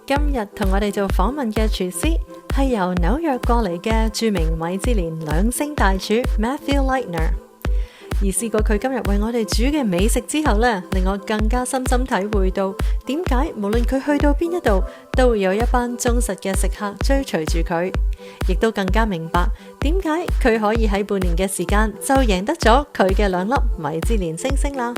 今日同我哋做訪問嘅廚師係由紐約過嚟嘅著名米芝蓮2星大廚 Matthew Leitner。而試過佢今日為我哋煮嘅美食之後呢，令我更加深深體會到點解無論佢去到邊一度，都會有一班忠實嘅食客追隨住佢，亦都更加明白點解佢可以喺半年嘅時間就贏得咗佢嘅2粒米芝蓮星星啦。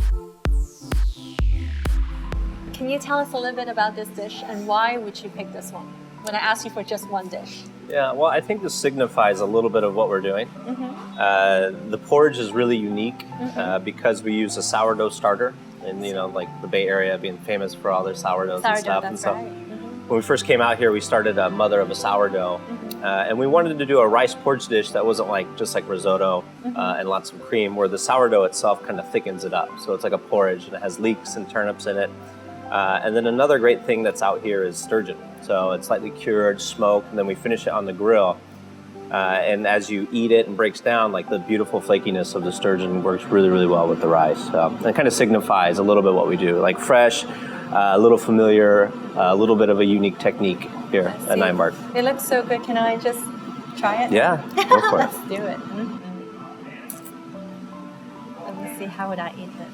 Can you tell us a little bit about this dish and why would you pick this one when I ask you for just one dish? Yeah, well, I think this signifies a little bit of what we're doing. The porridge is really unique because we use a sourdough starter, and like the Bay Area being famous for all their sourdoughs and stuff. That's and so, right. when we first came out here, we started a mother of a sourdough, and we wanted to do a rice porridge dish that wasn't just like risotto and lots of cream, where the sourdough itself kind of thickens it up. So it's like a porridge, and it has leeks and turnips in it. And then another great thing that's out here is sturgeon. So it's slightly cured, smoked, and then we finish it on the grill. And as you eat it and breaks down, like the beautiful flakiness of the sturgeon works really, really well with the rice. So it kind of signifies a little bit what we do, like fresh, a little familiar, a little bit of a unique technique here at Nine Mark. It looks so good. Can I just try it? Yeah, go for it. Let's do it. Let me see, how would I eat this?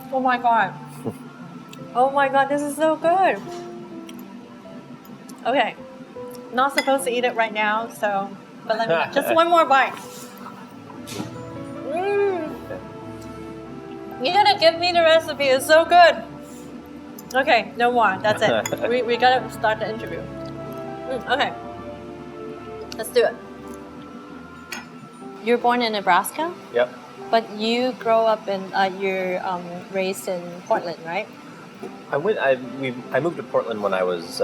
Oh my god. Oh my god, this is so good. Okay. Not supposed to eat it right now, but let me just one more bite. You gotta give me the recipe, it's so good. Okay, no more. That's it. We gotta start the interview. Okay. Let's do it. You're born in Nebraska? Yep. But you grow up you're raised in Portland, right? I moved to Portland when I was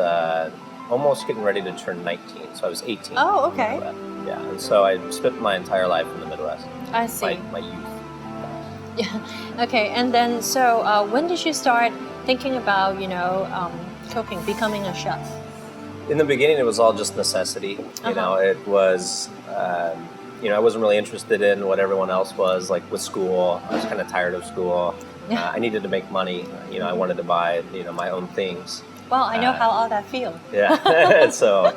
almost getting ready to turn 19, so I was 18. Oh, okay. Yeah, and so I spent my entire life in the Midwest. I see. My youth. Yeah. Okay, and then so when did you start thinking about, cooking, becoming a chef? In the beginning, it was all just necessity. It was... I wasn't really interested in what everyone else was, like with school. I was kind of tired of school. I needed to make money. I wanted to buy, my own things. Well, I know how all that feels. Yeah. So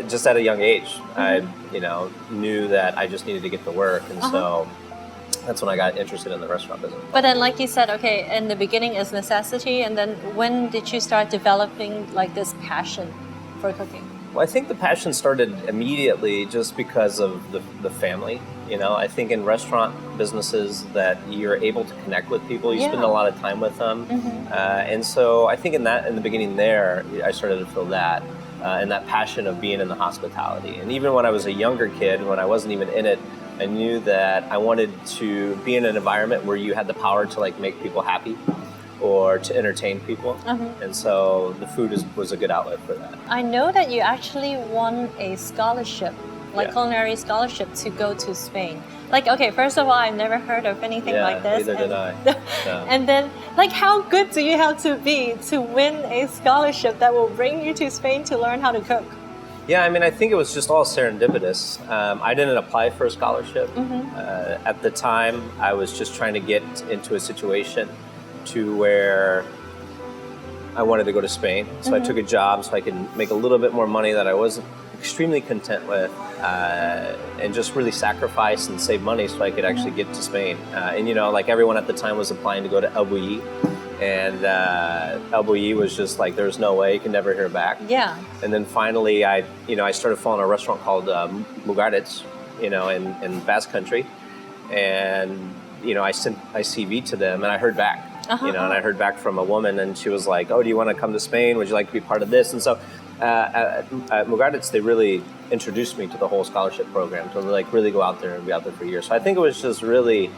just at a young age, I, knew that I just needed to get to work. And so that's when I got interested in the restaurant business. But then, like you said, okay, in the beginning is necessity. And then when did you start developing like this passion for cooking? Well, I think the passion started immediately just because of the family. I think in restaurant businesses that you're able to connect with people, you spend a lot of time with them. And so I think in the beginning there, I started to feel that and that passion of being in the hospitality. And even when I was a younger kid, when I wasn't even in it, I knew that I wanted to be in an environment where you had the power to make people happy or to entertain people. And so the food was a good outlet for that. I know that you actually won a scholarship, culinary scholarship, to go to Spain. Okay, first of all, I've never heard of anything like this. Neither did I. No. And then, how good do you have to be to win a scholarship that will bring you to Spain to learn how to cook? Yeah, I think it was just all serendipitous. I didn't apply for a scholarship. At the time, I was just trying to get into a situation to where I wanted to go to Spain. So I took a job so I could make a little bit more money that I wasn't extremely content with, and just really sacrifice and save money so I could actually get to Spain. And everyone at the time was applying to go to El Bulli, and El Bulli was just there was no way, you can never hear back. Yeah. And then finally I started following a restaurant called Mokutanya, in Basque Country, and I sent my CV to them and I heard back. And I heard back from a woman, and she was like, "Oh, do you want to come to Spain? Would you like to be part of this?" And so at Mokutanya, they really introduced me to the whole scholarship program to really go out there and be out there for years. So I think it was just really,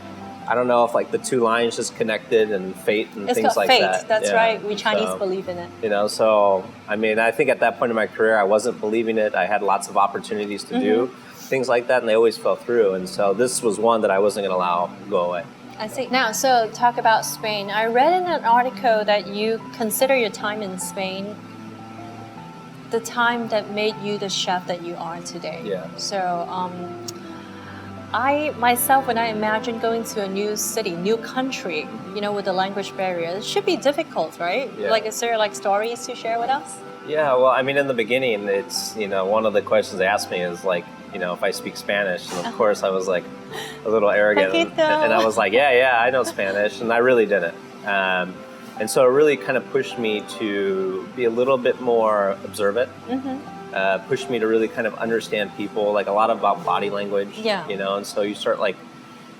I don't know if the two lines just connected and fate and things like fate. that. That's right. We Chinese believe in it. So I think at that point in my career, I wasn't believing it. I had lots of opportunities to do things like that, and they always fell through. And so this was one that I wasn't going to allow go away. I see. Now, so talk about Spain. I read in an article that you consider your time in Spain the time that made you the chef that you are today. Yeah. So I myself, when I imagine going to a new city, new country, with the language barrier, it should be difficult, right? Yeah. Like, is there like stories to share with us? Yeah, well, I mean, in the beginning, it's, one of the questions they asked me is like, if I speak Spanish. And of course, I was like a little arrogant. And I was like, yeah, I know Spanish. And I really didn't. And so it really kind of pushed me to be a little bit more observant. Pushed me to really kind of understand people, like a lot about body language. Yeah. And so you start like,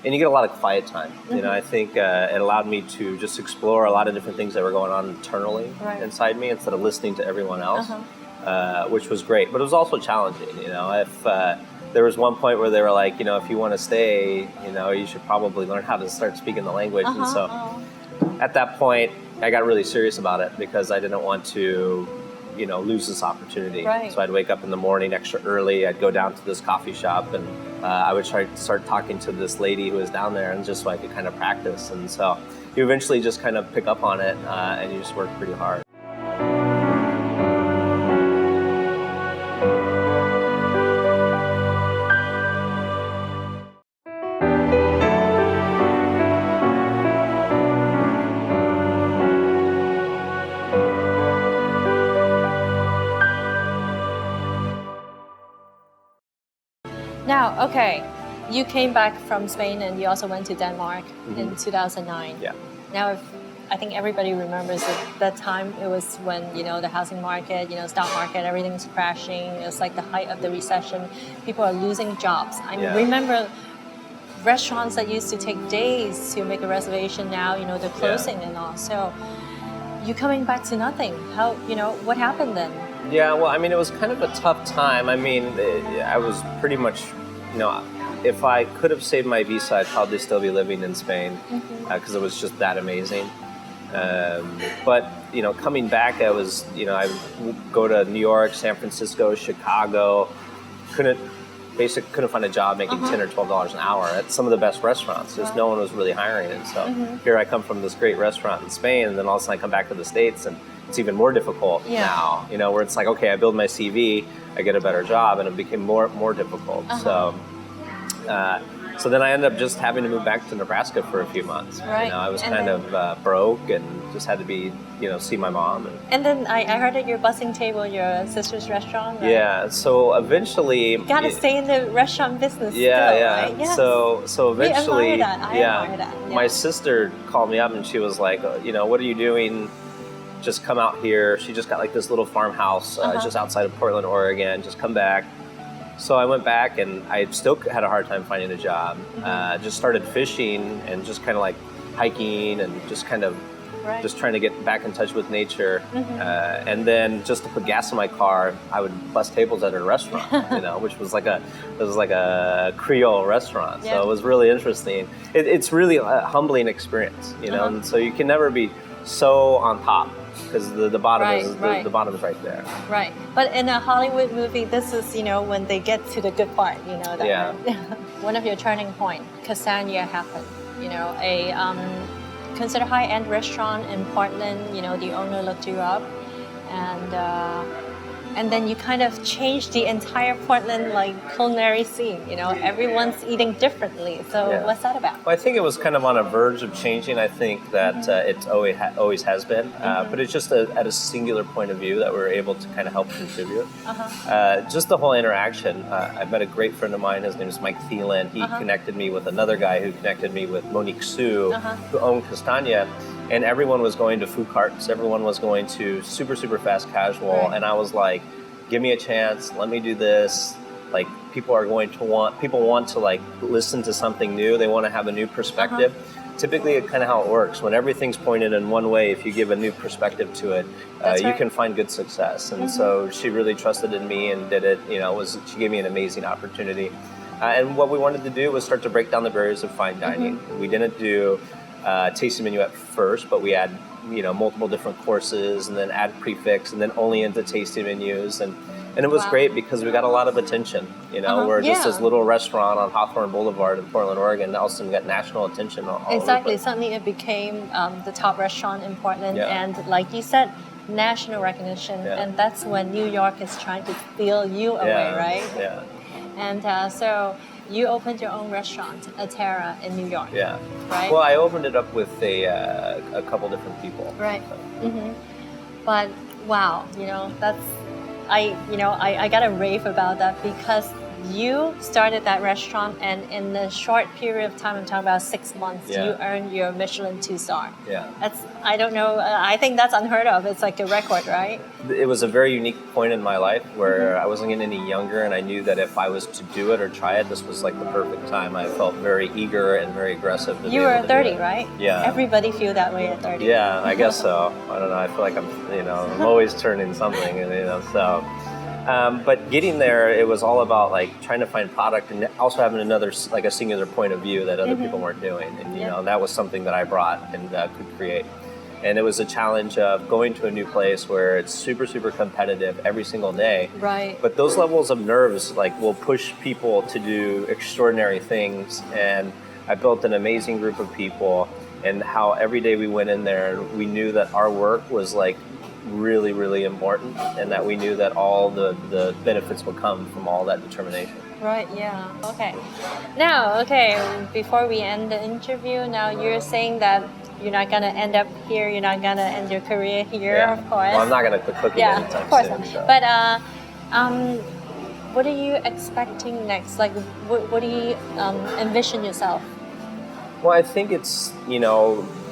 and you get a lot of quiet time. I think it allowed me to just explore a lot of different things that were going on internally inside me instead of listening to everyone else, which was great. But it was also challenging. If there was one point where they were like, if you want to stay, you should probably learn how to start speaking the language. And so at that point, I got really serious about it because I didn't want to lose this opportunity. Right. So I'd wake up in the morning extra early. I'd go down to this coffee shop and I would start talking to this lady who was down there, and just so I could kind of practice. And so you eventually just kind of pick up on it and you just work pretty hard. Now, okay, you came back from Spain and you also went to Denmark in 2009. Yeah. Now, I think everybody remembers that time. It was when, the housing market, stock market, everything's crashing. It was like the height of the recession. People are losing jobs. I remember restaurants that used to take days to make a reservation now, they're closing and all. So you coming back to nothing. How, what happened then? Yeah, well, I mean, it was kind of a tough time. I mean, I was pretty much, if I could have saved my visa, I'd probably still be living in Spain because it was just that amazing. But, coming back, I was, I would go to New York, San Francisco, Chicago, couldn't find a job making $10 or $12 an hour at some of the best restaurants. Just no one was really hiring. And so here I come from this great restaurant in Spain, and then all of a sudden I come back to the States, and it's even more difficult now, where it's like, okay, I build my CV, I get a better job, and it became more difficult. So then I ended up just having to move back to Nebraska for a few months. Right. I was kind of broke and just had to be, see my mom. And then I heard that you're bussing table your sister's restaurant. Right? Yeah, so eventually... You gotta stay in the restaurant business still, right? Yes. So eventually... I admire that. Yeah. My sister called me up and she was like, what are you doing? Just come out here. She just got like this little farmhouse just outside of Portland, Oregon. Just come back. So I went back and I still had a hard time finding a job. Just started fishing and just kind of like hiking and just kind of just trying to get back in touch with nature. And then just to put gas in my car, I would bus tables at a restaurant, which was like a Creole restaurant. So it was really interesting. It's really a humbling experience, and so you can never be so on top. Because the bottom the bottom is right there. Right, but in a Hollywood movie, this is when they get to the good part. That one of your turning point, Castagna happened. A considered high-end restaurant in Portland. The owner looked you up, and then you kind of changed the entire Portland culinary scene. Everyone's eating differently. So what's that about? Well, I think it was kind of on a verge of changing. I think that it always has been, but it's just at a singular point of view that we're able to kind of help contribute. Just the whole interaction. I met a great friend of mine. His name is Mike Thielen. He connected me with another guy who connected me with Monique Sue, who owned Castagna. And everyone was going to food carts. Everyone was going to super, super fast casual. And I was like, give me a chance. Let me do this. Like, people want to listen to something new. They want to have a new perspective. Typically, it's kind of how it works. When everything's pointed in one way, if you give a new perspective to it, you can find good success. And so she really trusted in me and did it. She gave me an amazing opportunity. And what we wanted to do was start to break down the barriers of fine dining. We didn't do tasting menu at first, but we had multiple different courses, and then add prefix, and then only into tasting menus, and it was great because we got a lot of attention. We're just this little restaurant on Hawthorne Boulevard in Portland, Oregon. And all of a sudden, we got national attention. Exactly. Suddenly, it became the top restaurant in Portland, and like you said, national recognition. And that's when New York is trying to steal you away, right? Yeah. And so you opened your own restaurant, Atera, in New York. Yeah. Right? Well, I opened it up with a couple different people. Right. But wow, that's I gotta rave about that because you started that restaurant and in a short period of time, I'm talking about 6 months, you earned your Michelin 2-star. Yeah. I don't know, I think that's unheard of. It's like a record, right? It was a very unique point in my life where I wasn't getting any younger, and I knew that if I was to do it or try it, this was like the perfect time. I felt very eager and very aggressive. You were 30, right? Yeah. Everybody feel that way at 30. Yeah, I guess so. I don't know. I feel like I'm always turning something, so. But getting there, it was all about like trying to find product and also having another like a singular point of view that other people weren't doing, and that was something that I brought and could create. And it was a challenge of going to a new place where it's super, super competitive every single day. Right. But those levels of nerves like will push people to do extraordinary things. And I built an amazing group of people, and how every day we went in there, we knew that our work was like really, really important, and that we knew that all the benefits would come from all that determination. Right, yeah. Okay, before we end the interview, now you're saying that you're not going to end up here, you're not going to end your career here, of course. Well, I'm not going to quit cooking anytime of course soon. Not. So. But what are you expecting next? Like, what do you envision yourself? Well, I think it's,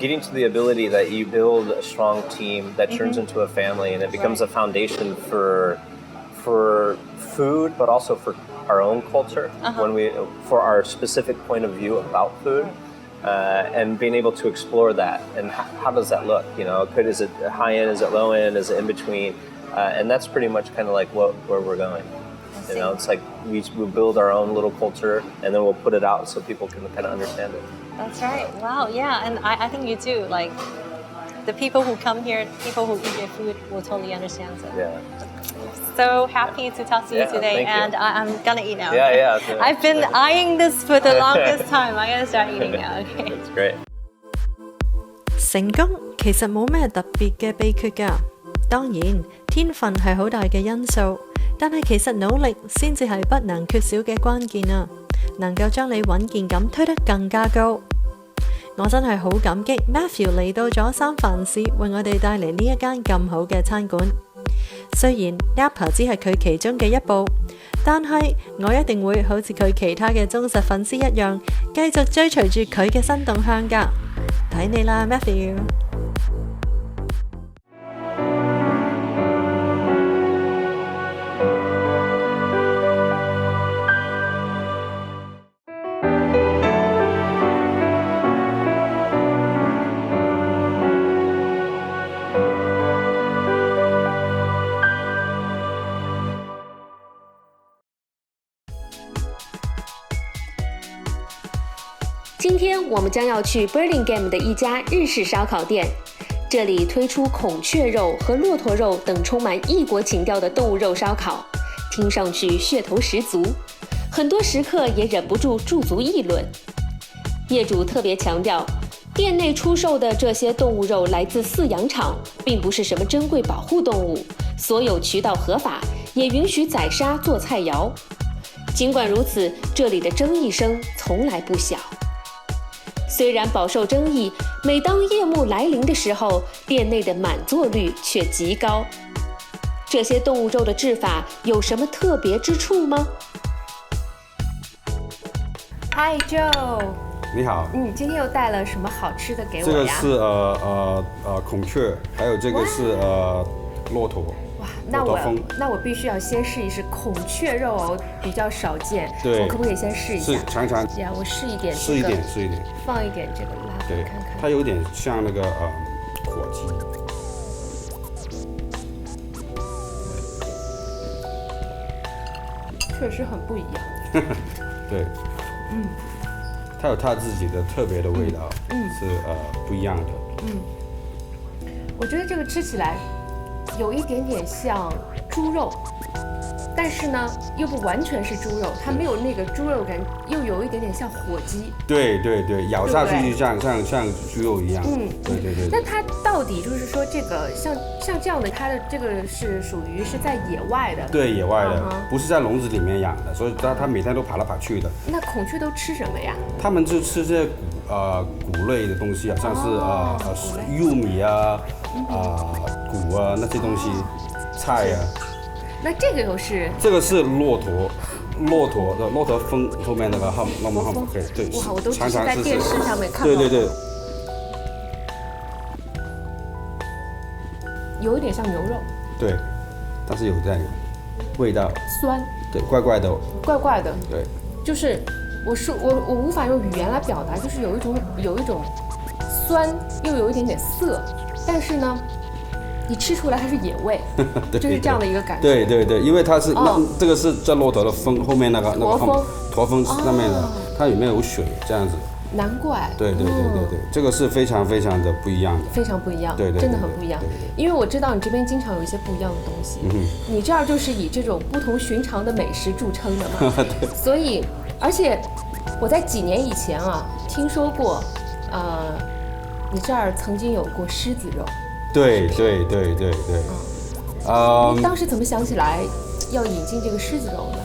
getting to the ability that you build a strong team that turns into a family, and it becomes a foundation for food, but also for our own culture, for our specific point of view about food, and being able to explore that. And how does that look? Is it high end? Is it low end? Is it in between? And that's pretty much kind of like where we're going. It's like we build our own little culture, and then we'll put it out so people can kind of understand it. That's right. Wow, yeah, and I think you do. Like, the people who come here, people who eat your food will totally understand it. Yeah. So happy to talk to you today, thank you. and I'm gonna eat now. Yeah. I've been eyeing this for the longest time. I'm gonna start eating now. Okay. That's great. 成功其實冇咩特別嘅秘訣㗎，當然天分係好大嘅因素，但係其實努力先至係不能缺少嘅關鍵啊！能夠將你穩健感推得更加高。我真係好感激 Matthew 嚟到咗三藩市，為我哋帶嚟呢一間咁好嘅餐館。雖然 Napa 只係佢其中嘅一步，但係我一定會好似佢其他嘅忠實粉絲一樣，繼續追隨住佢嘅新動向㗎。睇你啦 ，Matthew。今天我们将要去 Burlingame 的一家日式烧烤店，这里推出孔雀肉和骆驼肉等充满异国情调的动物肉烧烤，听上去噱头十足，很多食客也忍不住驻足议论。业主特别强调，店内出售的这些动物肉来自饲养场，并不是什么珍贵保护动物，所有渠道合法，也允许宰杀做菜肴。尽管如此，这里的争议声从来不小。虽然饱受争议，每当夜幕来临的时候，店内的满座率却极高。这些动物肉的制法有什么特别之处吗？ Hi Joe， 你好，今天又带了什么好吃的给我呀？这个是孔雀，还有这个是骆驼。哇，那我必须要先试一试孔雀肉哦，比较少见。对，我可不可以先试一下？尝尝。呀，我试一点、试一点，放一点这个辣子看看。它有点像那个火鸡。确实很不一样。对。它有它自己的特别的味道，是不一样的。我觉得这个吃起来有一点点像猪肉，但是呢又不完全是猪肉，它没有那个猪肉感，又有一点点像火鸡。对对对，咬下去就像猪肉一样。对对对。那它到底就是说这个像这样的，它的这个是属于是在野外的？对，野外的，不是在笼子里面养的，所以它每天都跑来跑去的。那孔雀都吃什么呀？它们就吃这些谷类的东西啊，像是玉米啊、谷啊那些东西，菜啊。那这个又是？这个是骆驼峰后面那个汉堡，对，哇，我都只是在电视上面看到。对对对。有一点像牛肉。对，但是有点味道。酸。对，怪怪的。怪怪的。对。就是我无法用语言来表达，就是有一种酸，又有一点点涩，但是呢。你吃出来还是野味，就是这样的一个感觉。对对对，因为它是这个是在骆驼的峰后面那个驼峰上面的，它里面有水这样子。难怪。对，这个是非常非常的不一样的。非常不一样。对，真的很不一样。因为我知道你这边经常有一些不一样的东西，你这儿就是以这种不同寻常的美食著称的嘛。所以，而且我在几年以前啊，听说过，你这儿曾经有过狮子肉。对。你当时怎么想起来要引进这个狮子肉呢？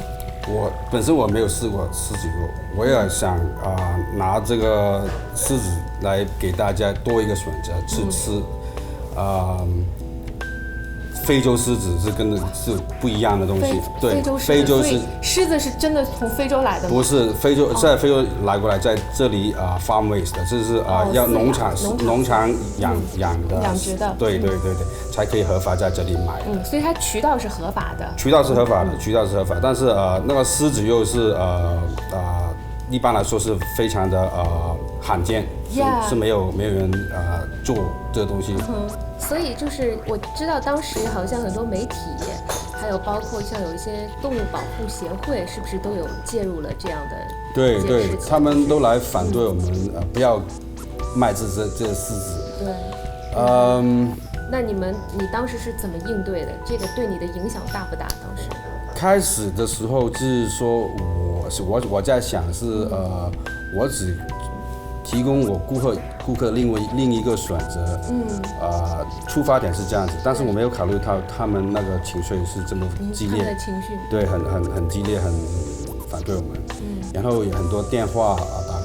我本身没有试过狮子肉，我也想拿这个狮子来给大家多一个选择去吃。非洲狮子是跟是不一样的东西。对，非洲狮子是真的从非洲来的吗？不是，在非洲来过来，在这里farm raised 的，这是要农场养殖的。对，才可以合法在这里买。所以它渠道是合法的。渠道是合法，但是那个狮子肉是一般来说是非常的罕见，是没有人做这个东西。所以就是我知道当时好像很多媒体，还有包括像有一些动物保护协会，是不是都有介入了这样的？对，他们都来反对我们不要卖这狮子。对。那你当时是怎么应对的？这个对你的影响大不大？当时开始的时候就是说我在想是我只提供我顾客另一个选择。出发点是这样子，但是我没有考虑到他们那个情绪是这么激烈。他的情绪。对，很激烈，很反对我们。然后有很多电话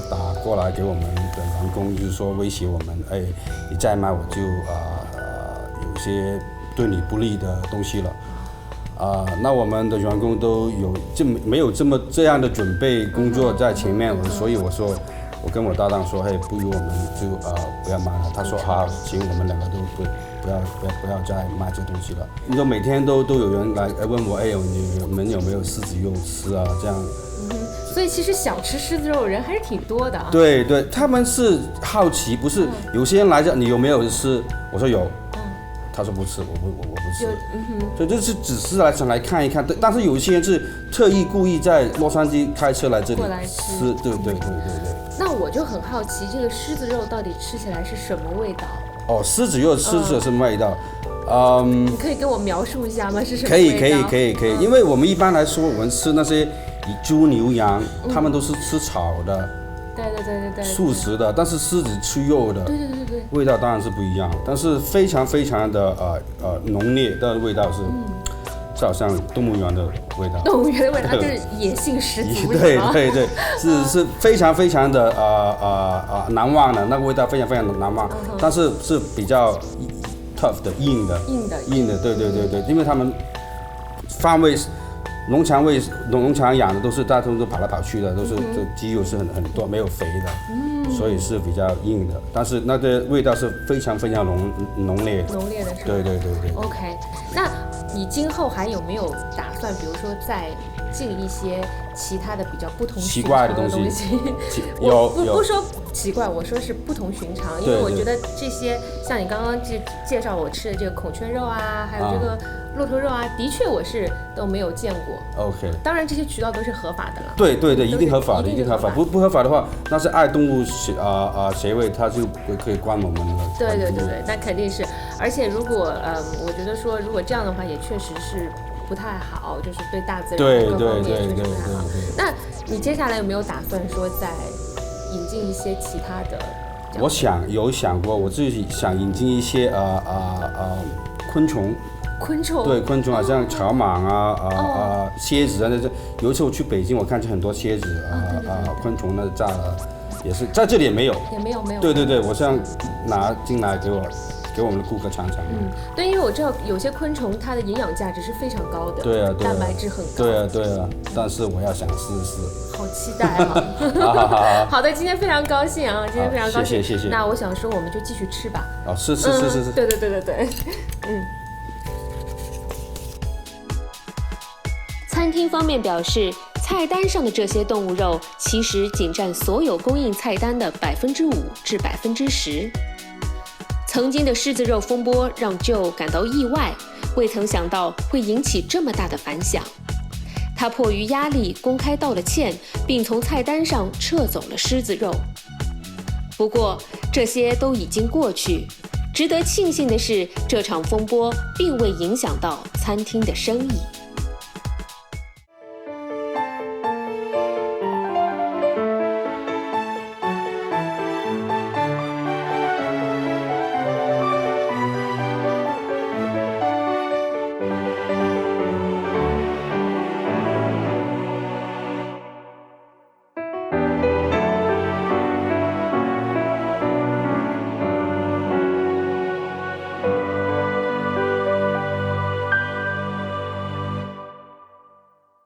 打过来给我们的员工，就是说威胁我们，你再卖我就有些对你不利的东西了。那我们的员工都没有这样的准备工作在前面，所以我说，我跟我搭档说，不如我们就不要卖了。他说好，行，我们两个都不要再卖这东西了。你说每天都有人来问我，你们有没有狮子肉吃啊？这样。所以其实想吃狮子肉的人还是挺多的啊。对，他们是好奇，不是有些人来这，你有没有吃？我说有。他说不吃，我不吃。所以这是只是想来看一看，但是有些人是特意故意在洛杉矶开车来这里吃。对。那我就很好奇，这个狮子肉到底吃起来是什么味道？狮子肉吃着什么味道？你可以跟我描述一下吗？是什么味道？可以，因为我们一般来说，我们吃那些猪牛羊，他们都是吃草的。对，素食的，但是狮子吃肉的，对，味道当然是不一样，但是非常非常的浓烈的味道是好像动物园的味道。动物园的味道就是野性十足。对，是非常非常的难忘的，那个味道非常非常的难忘，但是是比较 tough 的硬的，对，因为他们范围。农场养的都是大多都跑来跑去的，都肌肉是很多，没有肥的，所以是比较硬的。但是那个味道是非常非常浓烈的。浓烈的是吧？对。OK， 那你今后还有没有打算，比如说再进一些其他的比较不同奇怪的东西？我不说奇怪，我说是不同寻常，因为我觉得这些像你刚刚介绍我吃的这个孔雀肉啊，还有这个骆驼肉啊，的确我是都没有见过。OK， 当然这些渠道都是合法的了。对，一定合法的，一定合法。不合法的话，那是爱动物协会，它就可以关我们了。对，那肯定是。而且如果我觉得说如果这样的话，也确实是不太好，就是对大自然各方面确实不太好。那你接下来有没有打算说再引进一些其他的？我有想过，我自己想引进一些昆虫。对，昆虫好像草蜢蝎子啊，有一次我去北京，我看见很多蝎子昆虫呢炸了，也是在这里也没有。对，我想拿进来给我们的顾客尝尝。对，因为我知道有些昆虫它的营养价值是非常高的，对啊，蛋白质很高。对啊，但是我要想试试。好期待啊！好的，今天非常高兴啊，谢谢。那我想说，我们就继续吃吧。是。对。餐厅方面表示，菜单上的这些动物肉其实仅占所有供应菜单的5%至10%。曾经的狮子肉风波让 Joe 感到意外，未曾想到会引起这么大的反响。他迫于压力公开道了歉，并从菜单上撤走了狮子肉。不过这些都已经过去，值得庆幸的是，这场风波并未影响到餐厅的生意。